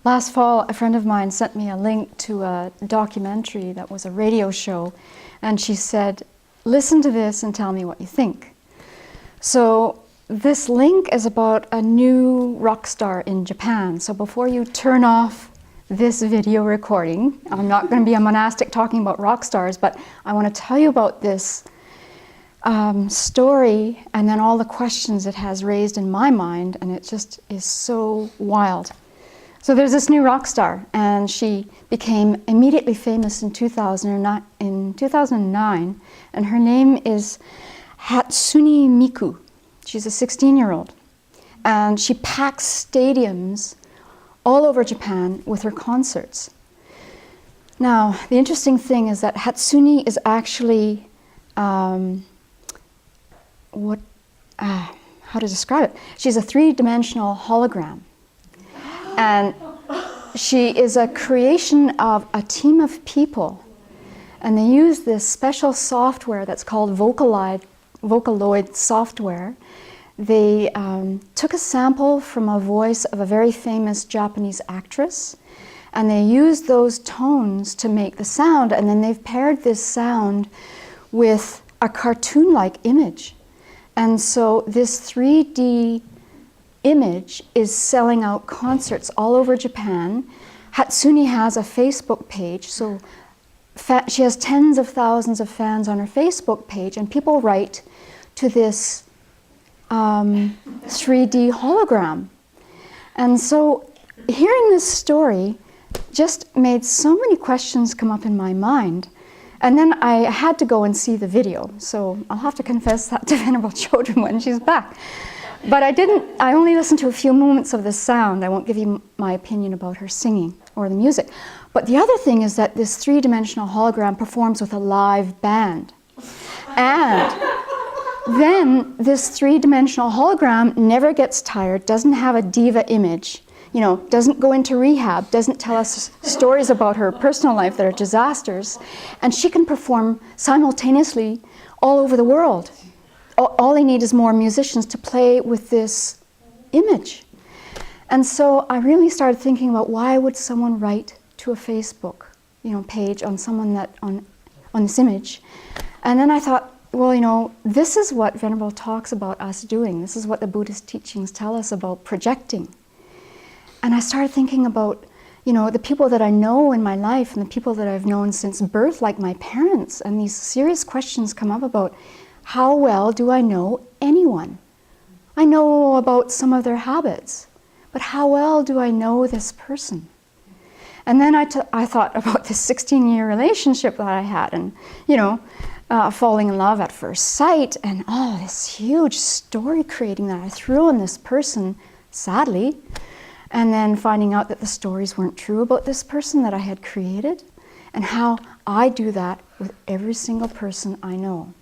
Last fall, a friend of mine sent me a link to a documentary that was a radio show, and she said, listen to this and tell me what you think. So this link is about a new rock star in Japan. So before you turn off this video recording, I'm not going to be a monastic talking about rock stars, but I want to tell you about this story and then all the questions it has raised in my mind, and it just is so wild. So there's this new rock star, and she became immediately famous in 2009, and her name is Hatsune Miku. She's a 16-year-old, and she packs stadiums all over Japan with her concerts. Now, the interesting thing is that Hatsune is actually, how to describe it? She's a three-dimensional hologram. And she is a creation of a team of people. And they use this special software that's called Vocaloid software. They took a sample from a voice of a very famous Japanese actress, and they used those tones to make the sound, and then they've paired this sound with a cartoon-like image. And so this 3D image is selling out concerts all over Japan. Hatsune has a Facebook page, so she has tens of thousands of fans on her Facebook page, and people write to this 3D hologram. And so hearing this story just made so many questions come up in my mind. And then I had to go and see the video, so I'll have to confess that to Venerable Children when she's back. But I only listened to a few moments of the sound. I won't give you my opinion about her singing or the music. But the other thing is that this three-dimensional hologram performs with a live band. And then this three-dimensional hologram never gets tired, doesn't have a diva image, doesn't go into rehab, doesn't tell us stories about her personal life that are disasters, and she can perform simultaneously all over the world. All they need is more musicians to play with this image. And so I really started thinking about why would someone write to a Facebook page on someone on this image. And then I thought, well, this is what Venerable talks about us doing. This is what the Buddhist teachings tell us about projecting. And I started thinking about the people that I know in my life and the people that I've known since birth, like my parents. And these serious questions come up about, how well do I know anyone? I know about some of their habits, but how well do I know this person? And then I thought about this 16-year relationship that I had, and falling in love at first sight, and this huge story creating that I threw on this person, sadly, and then finding out that the stories weren't true about this person that I had created, and how I do that with every single person I know.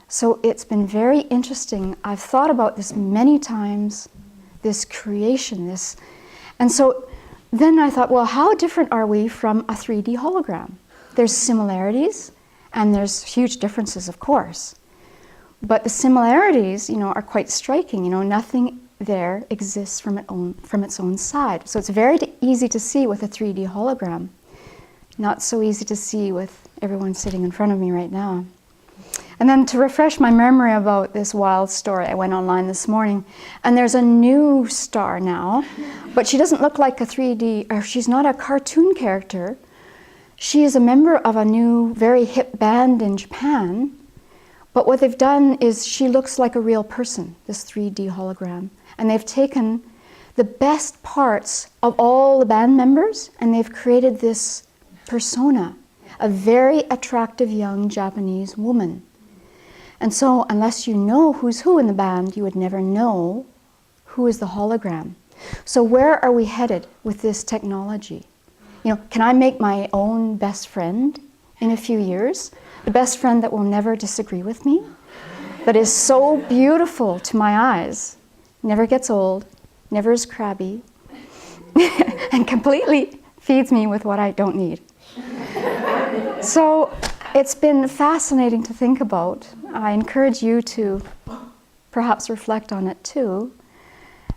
So it's been very interesting. I've thought about this many times, this creation, this. And so then I thought, well, how different are we from a 3D hologram? There's similarities, and there's huge differences, of course. But the similarities, are quite striking. Nothing there exists from its own side. So it's very easy to see with a 3D hologram. Not so easy to see with everyone sitting in front of me right now. And then to refresh my memory about this wild story, I went online this morning, and there's a new star now, but she doesn't look like a 3D, or she's not a cartoon character. She is a member of a new, very hip band in Japan, but what they've done is she looks like a real person, this 3D hologram, and they've taken the best parts of all the band members, and they've created this persona, a very attractive young Japanese woman. And so, unless you know who's who in the band, you would never know who is the hologram. So where are we headed with this technology? Can I make my own best friend in a few years? The best friend that will never disagree with me? That is so beautiful to my eyes, never gets old, never is crabby, and completely feeds me with what I don't need. So it's been fascinating to think about. I encourage you to perhaps reflect on it too.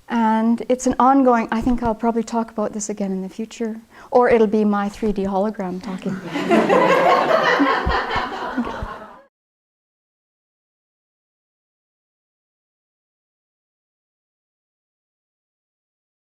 And it's an ongoing, I think I'll probably talk about this again in the future, or it'll be my 3D hologram talking.